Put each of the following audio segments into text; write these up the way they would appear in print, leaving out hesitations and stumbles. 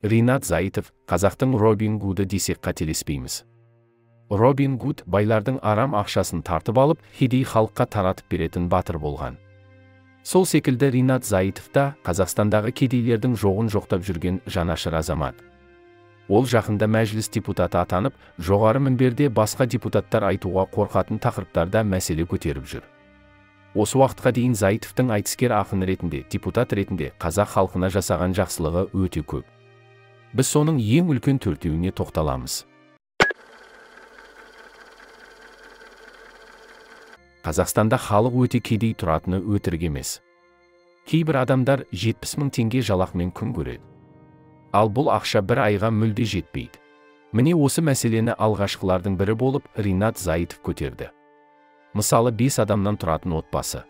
Ринат Заитов, қазақтың Робин Гуды десек қателеспейміз. Робин Гуд байлардың арам ақшасын тартып алып, кедей халыққа таратып беретін батыр болған. Сол секілді Ринат Заитов та Қазақстандағы кедейлердің жоғын жоқтап жүрген жанашыр азамат. Ол жақында мәжіліс депутаты атанып, жоғары мінберде басқа депутаттар айтуға қорқатын тақырыптарда мәселе көтеріп жүр. Осы уақытқа дейін Заитовтың айтыскер ақын ретінде, депутат ретінде қазақ халқына жасаған жақсылығы өте көп. Біз соның ең үлкен төртеуіне тоқталамыз. Қазақстанда халық өте кедей тұратыны өтірік емес. Кейбір адамдар 70 000 теңге жалақымен күн көреді. Ал бұл ақша бір айға мүлде жетпейді. Міне осы мәселені алғашқылардың бірі болып Ринат Заитов көтерді. Мысалы 5 адамнан тұратын отбасы.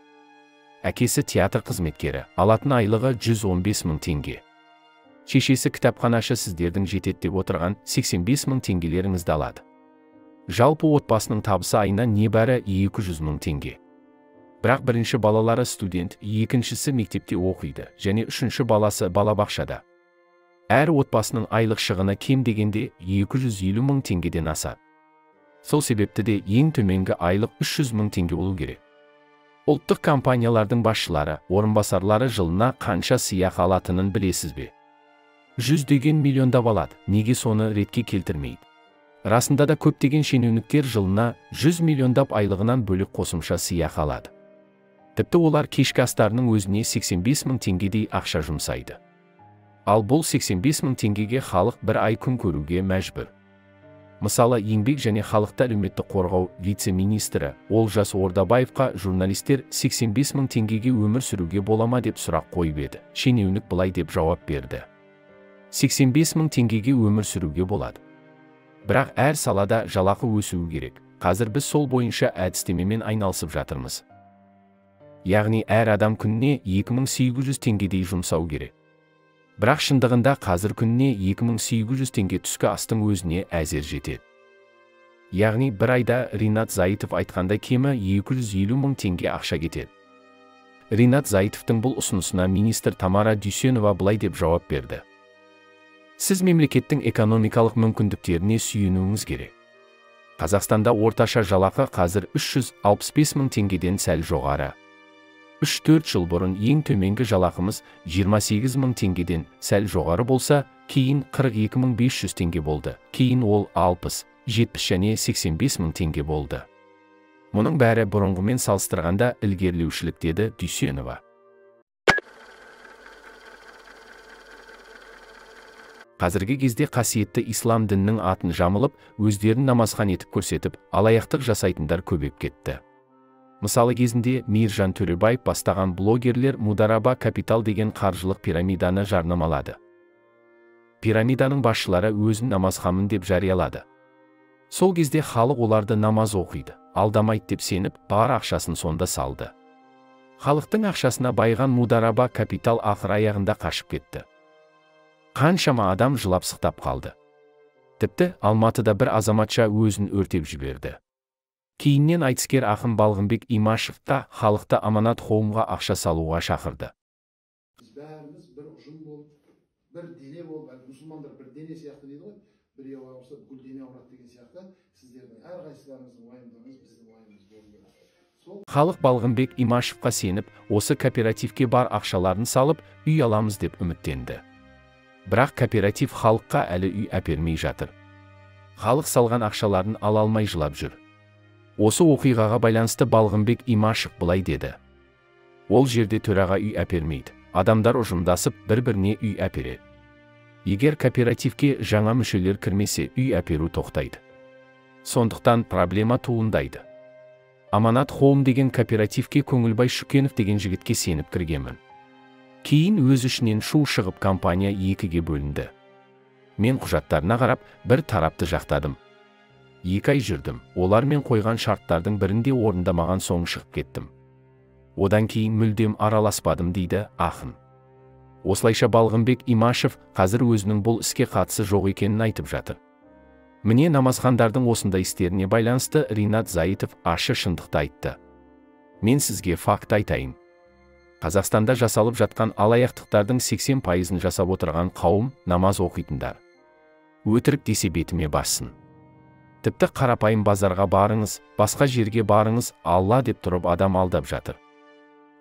Әкесі театр қызметкері, алатын айлығы 115 000 теңге. Шешесі кітапханашы, сіздердің жетеді деп отырған 85 000 теңгелеріңізді алады. Жалпы отбасының табысы айына небәрі 200 000 теңге. Бірақ бірінші балалары студент, екіншісі мектепте оқиды, және үшінші баласы балабақшада. Әр отбасының айлық шығыны кем дегенде 250 000 теңгеден асады. Сол себепті де ең төменгі айлық 300 000 теңге болу керек. Ұлттық компаниялардың басшылары, орынбасарлары жылына қанша сыйақы алатынын білесіз бе? 100 деген миллиондап алады, неге соны ретке келтірмейді? Расында да көптеген шенеуніктер жылына 100 миллиондап айлығынан бөлек қосымша сыйақы алады. Тіпті олар кешкі астарының өзіне 85 000 теңгедей ақша жұмсайды. Ал бұл 85 000 теңгеге халық бір ай күн көруге мәжбүр. Мысалы, еңбек және халықты әлеуметтік қорғау вице-министрі Олжас Ордабаевқа журналистер 85 000 теңгеге өмір сүруге бола ма деп сұрақ қойып еді. Шенеунік былай деп жауап берді: 85 000 теңгеге өмір сүруге болады. Бірақ әр салада жалақы өсуі керек. Қазір біз сол бойынша әдістемемен айналысып жатырмыз. Яғни әр адам күніне 2800 теңгедей жұмсау керек. Бірақ шындығында қазір күніне 2800 теңге түскі астың өзіне әзер жетеді. Яғни бір айда Ринат Заитов айтқанда кемі 250 000 теңге ақша кетеді. Ринат Заитовтың бұл ұсынысына министр Тамара Дүйсенова былай деп жауап берді: сіз мемлекеттің экономикалық мүмкіндіктеріне сүйенуіңіз керек. Қазақстанда орташа жалақы қазір 365 000 теңгеден сәл жоғары. 3-4 жыл бұрын ең төменгі жалақымыз 28 000 теңгеден сәл жоғары болса, кейін 42 500 теңге болды. Кейін ол 60, 70 және 85 000 теңге болды. Мұның бәрі бұрынғымен салыстырғанда ілгерілеушілік, деді Дүйсенова. Қазіргі кезде қасиетті ислам дінінің атын жамылып, өздерін намазхан етіп көрсетіп, алаяқтық жасайтындар көбейіп кетті. Мысалы, кезінде Мейіржан Төребаев бастаған блогерлер Мудараба Капитал деген қаржылық пирамиданы жарнамалады. Пирамиданың басшылары өзін намазханмын деп жариялады. Сол кезде халық оларды намаз оқиды, алдамайды деп сеніп, бар ақшасын сонда салды. Халықтың ақшасына байыған Мудараба Капитал ақыр аяғында қашып кетті. Қаншама адам жылап сықтап қалды. Тіпті Алматыда бір азаматша өзін өртеп жіберді. Кейіннен айтыскер ақын Балғынбек Имашев та халықты Аманат Хоумға ақша салуға шақырды. Біз бәріміз бір ұжым болып, бір дене болып, мұсылмандар бір дене сияқты дейді ғой, бір ауырса бүкіл дене ауырады деген сияқты, сіздердің әрқайсыларыңыздың уайымдарыңыз біздің уайымымыз болу керек. Халық Балғынбек Имашевқа сеніп, осы кооперативке бар ақшаларын салып, үй аламыз деп үміттенді. Бірақ кооператив халыққа әлі үй әпермей жатыр. Халық салған ақшаларын ала алмай жылап жүр. Осы оқиғаға байланысты Балғынбек Имашев былай деді: ол жерде төраға үй әпермейді, адамдар ұжымдасып бір-біріне үй әпереді. Егер кооперативке жаңа мүшелер кірмесе, үй әперу тоқтайды. Сондықтан проблема туындайды. Аманат Хоум деген кооперативке Көңілбай Шүкенов деген жігітке сеніп кіргенмін. Кейін өз ішінен шу шығып компания екіге бөлінді. Мен құжаттарына қарап, бір тарапты жақтадым. 2 ай жүрдім, олар мен қойған шарттардың бірінде орындамаған соң шығып кеттім. Одан кейін мүлдем араласпадым, дейді ақын. Осылайша Балғынбек Имашев қазір өзінің бұл іске қатысы жоқ екенін айтып жатыр. Міне намазхандардың осындай істеріне байланысты Ринат Заитов ащы шындықты айтты. Мен сізге факт айтайын. Қазақстанда жасалып жатқан алаяқтықтардың 80%-ын жасап отырған қауым намаз оқитындар. Өтірік десе бетіме бассын. Тіпті қарапайым базарға барыңыз, басқа жерге барыңыз, Алла деп тұрып адам алдап жатыр.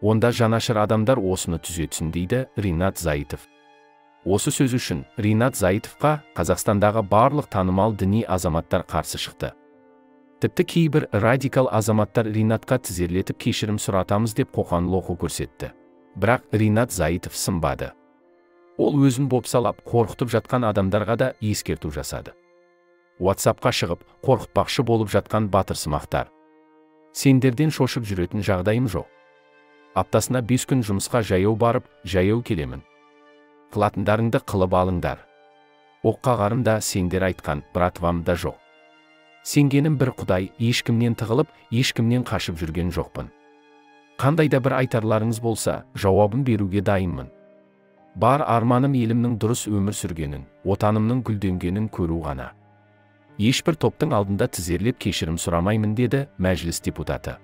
Онда жанашыр адамдар осыны түзетсін дейді Ринат Зайытов. Осы сөз үшін Ринат Зайытовқа Қазақстандағы барлық танымал діни азаматтар қарсы шықты. Тіпті кейбір радикал азаматтар Ринатқа тізерлетіп кешірім сұратамыз деп қоқан-лоқы көрсетті. Бірақ Ринат Зайытов сынбады. Ол өзін бопсалап, қорқытып жатқан адамдарға да ескерту жасады. WhatsAppқа шығып, қорқытпақшы болып жатқан батырсымақтар. Сендерден шошып жүретін жағдайым жоқ. Аптасына 5 күн жұмысқа жаяу барып, жаяу келемін. Қылатындарыңды қылып алыңдар. Оққағарымда сендер айтқан братвамда жоқ. Сенгенім бір Құдай, ешкімнен тығылып, ешкімнен қашып жүрген жоқпын. Қандайда бір айтарларыңыз болса, жауабын беруге дайынмын. Бар арманым елімнің дұрыс өмір сүргенін, отанымның гүлденгенін көру ғана. Ешбір топтың алдында тізерлеп кешірім сұрамаймын деді мәжіліс депутаты.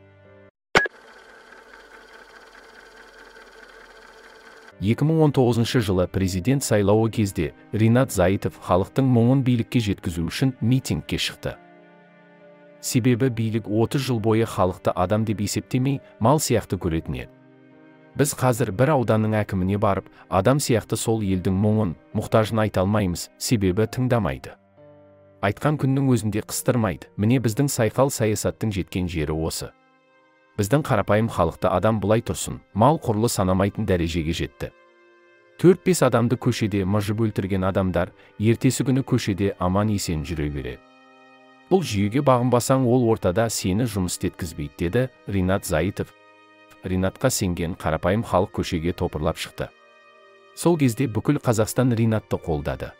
2019 жылы президент сайлауы кезде Ринат Зайытов халықтың мұңын билікке жеткізу үшін митингке шықты. Себебі билік 30 жыл бойы халықты адам деп есептемей, мал сияқты көретін еді. Біз қазір бір ауданның әкіміне барып, адам сияқты сол елдің мұңын, мұқтажын айта алмаймыз, себебі тыңдамайды. Айтқан күннің өзінде қыстырмайды. Міне біздің сайқал саясаттың жеткен жері осы. Біздің қарапайым халықты адам бұлай тұрсын, мал құрлы санамайтын дәрежеге жетті. 4-5 адамды көшеде мыжып өлтірген адамдар, ертесі күні көшеде аман есен жүре береді. Бұл жүйеге бағынбасаң, ол ортада сені жұмыс істеткізбейді, деді Ринат Зайытов. Ринатқа сенген қарапайым халық көшеге топырлап шықты. Сол кезде бүкіл Қазақстан Ринатты қолдады.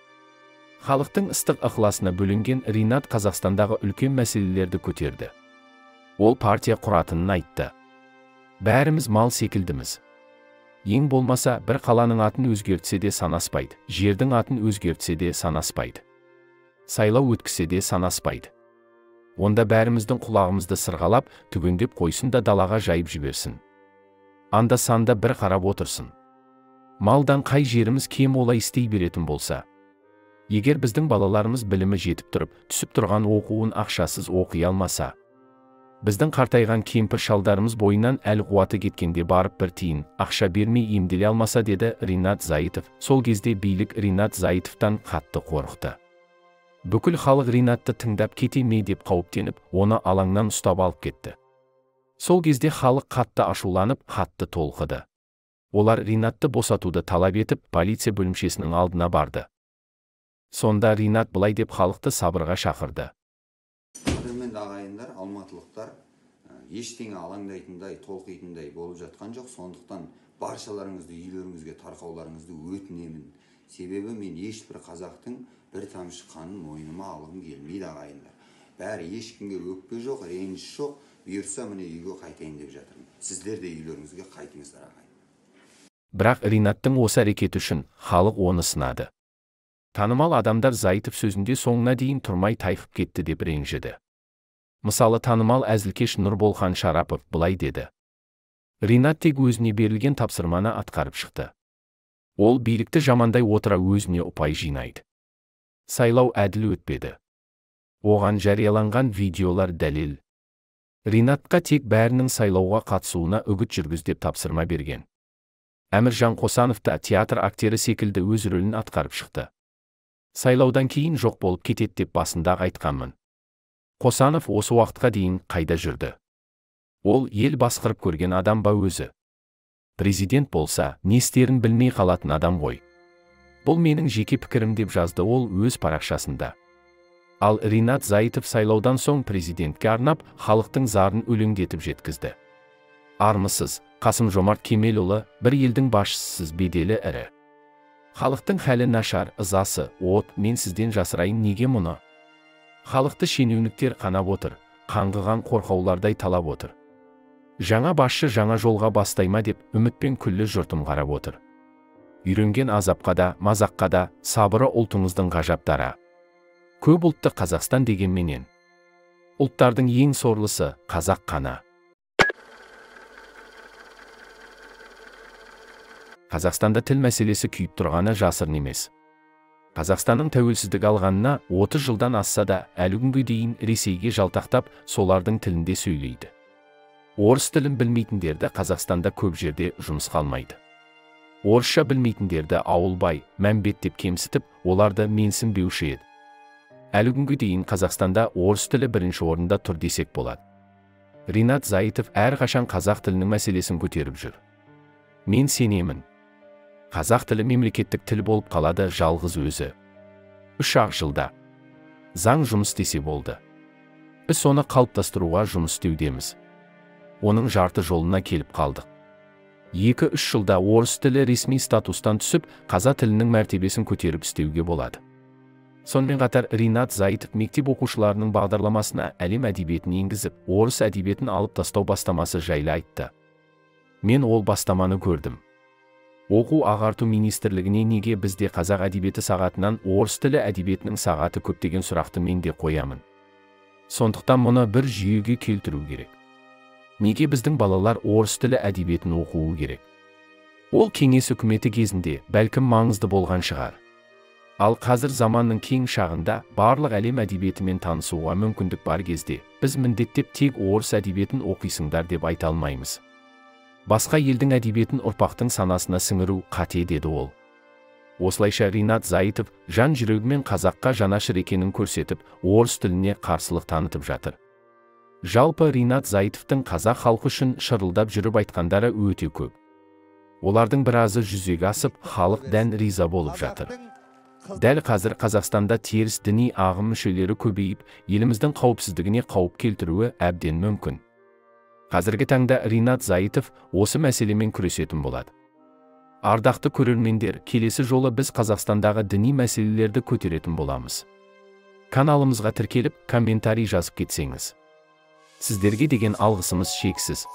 Халықтың ыстық ықыласына бөленген Ринат Қазақстандағы үлкен мәселелерді көтерді. Ол партия құратынын айтты. Бәріміз мал секілдіміз. Ең болмаса бір қаланың атын өзгертсе де санаспайды, жердің атын өзгертсе де санаспайды. Сайлау өткісе де санаспайды. Онда бәріміздің құлағымызды сырғалап, түгендеп қойсын да далаға жайып жіберсін. Анда-санда бір қарап отырсын. Малдан қай жеріміз кем олай істей беретін болса. Егер біздің балаларымыз білімі жетіп тұрып, түсіп тұрған оқуын ақшасыз оқи алмаса, біздің қартайған кемпір шалдарымыз бойынан әл-қуаты кеткенде барып бір тиын ақша бермей емделе алмаса, деді Ринат Зайытов. Сол кезде билік Ринат Зайытовтан қатты қорықты. Бүкіл халық Ринатты тыңдап кете ме деп қауіптеніп, оны алаңнан ұстап алып кетті. Сол кезде халық қатты ашуланып, қатты толқыды. Олар Ринатты босатуды талап етіп, полиция бөлімшесінің алдына барды. Сонда Ринат былай деп халықты сабырға шақырды. Қадірменді ағайындар, алматылықтар, ештеңе алаңдайтындай, толқитындай болып жатқан жоқ. Сондықтан баршаларыңызды үйлеріңізге тарқауларыңызды өтінемін. Себебі мен ешбір қазақтың бір тамшы қанын мойныма алғым келмейді ағайындар. Бәрі ешкімге өкпе жоқ, реніш жоқ. Бұйырса міне үйге қайтайын деп жатырмын. Сіздер де үйлеріңізге қайтыңыздар ағайын. Бірақ Ринаттың осы әрекеті үшін халық оны сынады. Танымал адамдар Зайытов сөзінде соңына дейін тұрмай тайқып кетті деп ренжіді. Мысалы, танымал әзілкеш Нұрболхан Шарапов былай деді. Ринат тек өзіне берілген тапсырманы атқарып шықты. Ол билікті жамандай отыра өзіне ұпай жинайды. Сайлау әділ өтпеді. Оған жарияланған видеолар дәлел. Ринатқа тек бәрінің сайлауға қатысуына үгіт жүргіз деп тапсырма берген. Әміржан Қосанов та театр актері секілді өз рөлін атқарып шықты. Сайлаудан кейін жоқ болып кетеді деп басында айтқанмын. Қосанов осы уақытқа дейін қайда жүрді? Ол ел басқарып көрген адам ба өзі? Президент болса, не істерін білмей қалатын адам ғой. Бұл менің жеке пікірім, деп жазды ол өз парақшасында. Ал Ринат Зайытов сайлаудан соң президентке арнап, халықтың зарын өлеңдетіп жеткізді. Армысыз, Қасым-Жомарт Кемелұлы, бір елдің басшысыз, беделі ірі. Халықтың хәлі нашар, ызасы, от, мен сізден жасырайын неге мұны? Халықты шенеуніктер қанап отыр, қаңғыған қорқаулардай талап отыр. Жаңа басшы жаңа жолға бастайма деп үмітпен күллі жұртым қарап отыр. Үйренген азапқа да, мазаққа да, сабыры ұлтыңыздың ғажаптары. Көп ұлтты Қазақстан дегенменен. Ұлттардың ең сорлысы қазақ қана. Қазақстанда тіл мәселесі күйіп тұрғаны жасырын емес. Қазақстанның тәуелсіздік алғанына 30 жылдан асса да, әлі күнге дейін Ресейге жалтақтап, солардың тілінде сөйлейді. Орыс тілін білмейтіндерді Қазақстанда көп жерде жұмыс қалмайды. Орысша білмейтіндерді ауылбай, мәмбет деп кемсітіп, оларды менсінбеуші еді. Әлі күнге дейін Қазақстанда орыс тілі бірінші орында тұр десек болады. Ринат Зайытов әрқашан қазақ тілінің мәселесін көтеріп жүр. Мен сенемін. Қазақ тілі мемлекеттік тіл болып қалады жалғыз өзі. 3 жылда. Заң жұмыс десе болды. Біз оны қалыптастыруға жұмыс істеудеміз. Оның жарты жолына келіп қалдық. 2-3 жылда орыс тілі ресми статустан түсіп, қазақ тілінің мәртебесін көтеріп істеуге болады. Сонымен қатар Ринат Зайытов мектеп оқушыларының бағдарламасына әлем әдебиетін енгізіп, орыс әдебиетін алып тастау бастамасы жайлы айтты. Мен ол бастаманы көрдім. Оқу-ағарту министрлігіне неге бізде қазақ әдебиеті сағатынан орыс тілі әдебиетінің сағаты көп деген сұрақты мен де қоямын. Сондықтан мұны бір жүйеге келтіру керек. Неге біздің балалар орыс тілі әдебиетін оқуы керек? Ол кеңес үкіметі кезінде бәлкім маңызды болған шығар. Ал қазір заманның кең шағында барлық әлем әдебиетімен танысуға мүмкіндік бар кезде, біз міндеттеп тек орыс әдебиетін оқисыңдар деп айта алмаймыз. Басқа елдің әдебиетін ұрпақтың санасына сіңіру қате деді ол. Осылайша Ринат Зайытов жан жүрегімен қазаққа жанашыр екенін көрсетіп, орыс тіліне қарсылық танытып жатыр. Жалпы Ринат Зайытовтың қазақ халқы үшін шырылдап жүріп айтқандары өте көп. Олардың біразы жүзеге асып, халық дән риза болып жатыр. Дәл қазір Қазақстанда теріс діни ағым мүшелері көбейіп, еліміздің қауіпсіздігіне қауіп келтіруі әбден мүмкін. Қазіргі таңда Ринат Зайытов осы мәселемен күресетін болады. Ардақты көрермендер, келесі жолы біз Қазақстандағы діни мәселелерді көтеретін боламыз. Каналымызға тіркеліп, комментарий жазып кетсеңіз. Сіздерге деген алғысымыз шексіз.